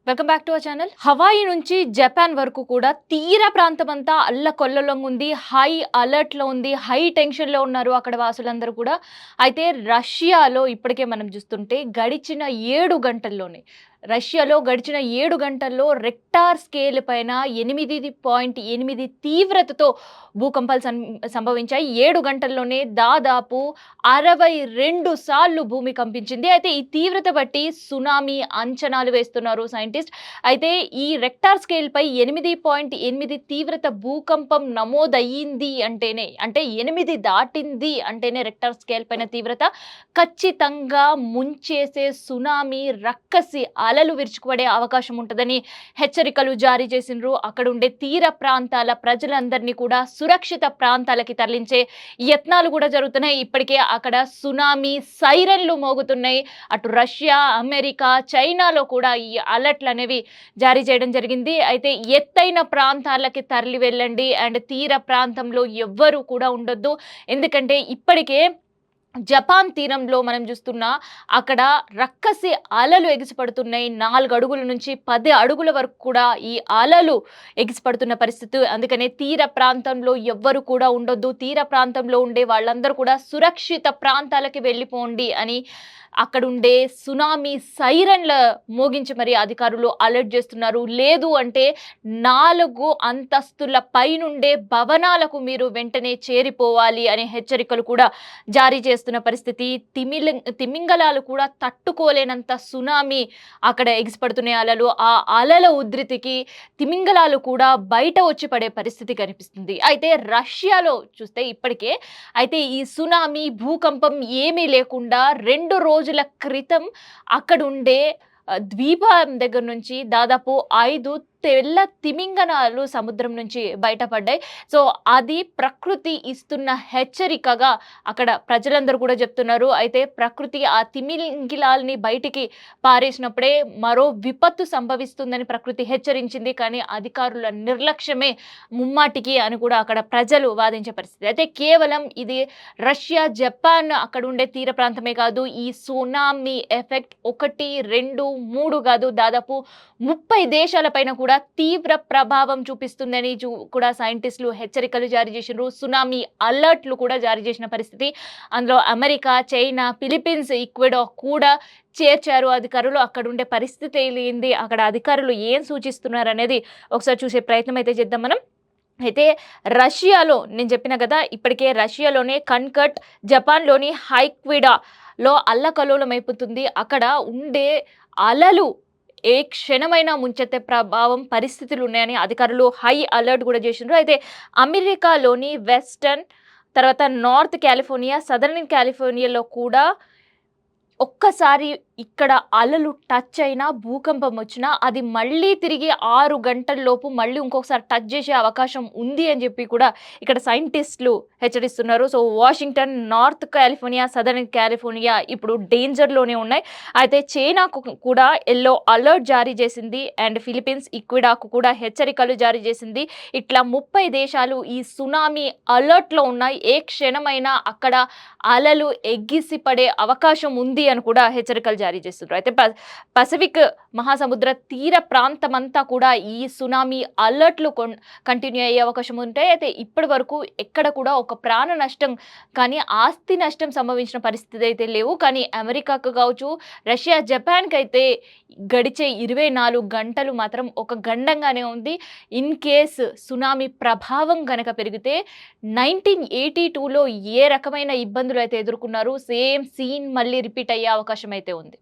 Welcome back to our channel. Hawaii నుంచి Japan వరకు కూడా తీర ప్రాంతమంతా అల్లకొల్లలంగా ఉంది. హై అలర్ట్లో ఉంది. హై టెన్షన్లో ఉన్నారు అక్కడ వాసులందరూ కూడా. అయితే రష్యాలో ఇప్పటికే మనం చూస్తుంటే రష్యాలో గడిచిన 7 గంటల్లో రెక్టార్ స్కేల్ పైన 8.8 తీవ్రతతో భూకంపాలు సంభవించాయి. 7 గంటల్లోనే దాదాపు 62 సార్లు భూమి కంపించింది. అయితే ఈ తీవ్రత బట్టి సునామీ అంచనాలు వేస్తున్నారు సైంటిస్ట్. అయితే ఈ రెక్టార్ స్కేల్ పై 8.8 తీవ్రత భూకంపం నమోదయ్యింది అంటేనే, అంటే 8 దాటింది అంటేనే రెక్టార్ స్కేల్ పైన తీవ్రత ఖచ్చితంగా ముంచేసే సునామీ రక్కసి అలలు విరుచుకుపడే అవకాశం ఉంటుందని హెచ్చరికలు జారీ చేసిండ్రు. అక్కడ ఉండే తీర ప్రాంతాల ప్రజలందరినీ కూడా సురక్షిత ప్రాంతాలకి తరలించే యత్నాలు కూడా జరుగుతున్నాయి. ఇప్పటికే అక్కడ సునామీ సైరన్లు మోగుతున్నాయి. అటు రష్యా, అమెరికా, చైనాలో కూడా ఈ అలర్ట్లు అనేవి జారీ చేయడం జరిగింది. అయితే ఎత్తైన ప్రాంతాలకి తరలి వెళ్ళండి అండ్ తీర ప్రాంతంలో ఎవ్వరూ కూడా ఉండొద్దు. ఎందుకంటే ఇప్పటికే జపాన్ తీరంలో మనం చూస్తున్నా అక్కడ రక్కసి అలలు ఎగిసిపడుతున్నాయి. 4 అడుగుల నుంచి 10 అడుగుల వరకు కూడా ఈ అలలు ఎగిసిపడుతున్న పరిస్థితి. అందుకనే తీర ప్రాంతంలో ఎవ్వరు కూడా ఉండొద్దు. తీర ప్రాంతంలో ఉండే వాళ్ళందరూ కూడా సురక్షిత ప్రాంతాలకి వెళ్ళిపోండి అని అక్కడుండే సునామీ సైరన్ల మోగించి మరి అధికారులు అలర్ట్ చేస్తున్నారు. లేదు అంటే 4 అంతస్తుల పైనుండే భవనాలకు మీరు వెంటనే చేరిపోవాలి అనే హెచ్చరికలు కూడా జారీ చేస్తున్న పరిస్థితి. తిమింగలాలు కూడా తట్టుకోలేనంత సునామీ అక్కడ ఎగిసిపడుతున్న అలలు. ఆ అలల ఉధృతికి తిమింగలాలు కూడా బయట వచ్చి పడే పరిస్థితి కనిపిస్తుంది. అయితే రష్యాలో చూస్తే ఇప్పటికే అయితే ఈ సునామీ భూకంపం ఏమీ లేకుండా 2 రోజుల క్రితం అక్కడుండే ద్వీపం దగ్గర నుంచి దాదాపు 5 తెల్ల తిమింగనాలు సముద్రం నుంచి బయటపడ్డాయి. సో అది ప్రకృతి ఇస్తున్న హెచ్చరికగా అక్కడ ప్రజలందరూ కూడా చెప్తున్నారు. అయితే ప్రకృతి ఆ తిమింగిలాల్ని బయటికి పారేసినప్పుడే మరో విపత్తు సంభవిస్తుందని ప్రకృతి హెచ్చరించింది. కానీ అధికారుల నిర్లక్ష్యమే ముమ్మాటికి అని కూడా అక్కడ ప్రజలు వాదించే పరిస్థితి. అయితే కేవలం ఇది రష్యా, జపాన్ అక్కడ ఉండే తీర ప్రాంతమే కాదు. ఈ సునామీ ఎఫెక్ట్ 1, 2, 3 కాదు, దాదాపు 30 దేశాల పైన కూడా తీవ్ర ప్రభావం చూపిస్తుందని కూడా సైంటిస్టులు హెచ్చరికలు జారీ చేసినారు. సునామీ అలర్ట్లు కూడా జారీ చేసిన పరిస్థితి. అందులో అమెరికా, చైనా, ఫిలిప్పీన్స్, ఈక్వెడార్ కూడా చేర్చారు అధికారులు. అక్కడ ఉండే పరిస్థితి ఏంది, అక్కడ అధికారులు ఏం సూచిస్తున్నారు అనేది ఒకసారి చూసే ప్రయత్నం అయితే చేద్దాం మనం. అయితే రష్యాలో నేను చెప్పిన కదా, ఇప్పటికే రష్యాలోనే కన్కట్, జపాన్లోని హైక్విడాలో అల్లకల్లోలమైపోతుంది. అక్కడ ఉండే అలలు ఏ క్షణమైనా ముంచెత్తే ప్రభావం పరిస్థితులు ఉన్నాయని అధికారులు హై అలర్ట్ కూడా చేసిండ్రు. అయితే అమెరికాలోని వెస్టర్న్, తర్వాత నార్త్ కాలిఫోర్నియా, సదర్న్ కాలిఫోర్నియాలో కూడా ఒక్కసారి ఇక్కడ అలలు టచ్ అయినా, భూకంపం వచ్చినా అది మళ్ళీ తిరిగి 6 గంటల్లోపు మళ్ళీ ఇంకొకసారి టచ్ చేసే అవకాశం ఉంది అని చెప్పి కూడా ఇక్కడ సైంటిస్టులు హెచ్చరిస్తున్నారు. So Washington, north California, southern California ఇప్పుడు డేంజర్లోనే ఉన్నాయి. అయితే చైనాకు కూడా ఎల్లో అలర్ట్ జారీ చేసింది అండ్ ఫిలిప్పీన్స్, ఈక్వెడార్కు కూడా హెచ్చరికలు జారీ చేసింది. ఇట్లా 30 దేశాలు ఈ సునామీ అలర్ట్లో ఉన్నాయి. ఏ క్షణమైనా అక్కడ అలలు ఎగిసిపడే అవకాశం ఉంది అని కూడా హెచ్చరికలు జారీ చేస్తున్నారు. అయితే పసిఫిక్ మహాసముద్ర తీర ప్రాంతమంతా కూడా ఈ సునామీ అలర్ట్లు కంటిన్యూ అయ్యే అవకాశం ఉంటాయి. అయితే ఇప్పటి వరకు ఎక్కడ కూడా ఒక ప్రాణ నష్టం కానీ ఆస్తి నష్టం సంభవించిన పరిస్థితి అయితే లేవు. కానీ అమెరికాకు కావచ్చు, రష్యా, జపాన్కి అయితే గడిచే 24 గంటలు మాత్రం ఒక గండంగానే ఉంది. ఇన్ కేస్ సునామీ ప్రభావం కనుక పెరిగితే 1982లో ఏ రకమైన ఇబ్బందులు అయితే ఎదుర్కొన్నారు, సేమ్ సీన్ మళ్ళీ రిపీట్ అయ్యే అవకాశం అయితే ఉంది.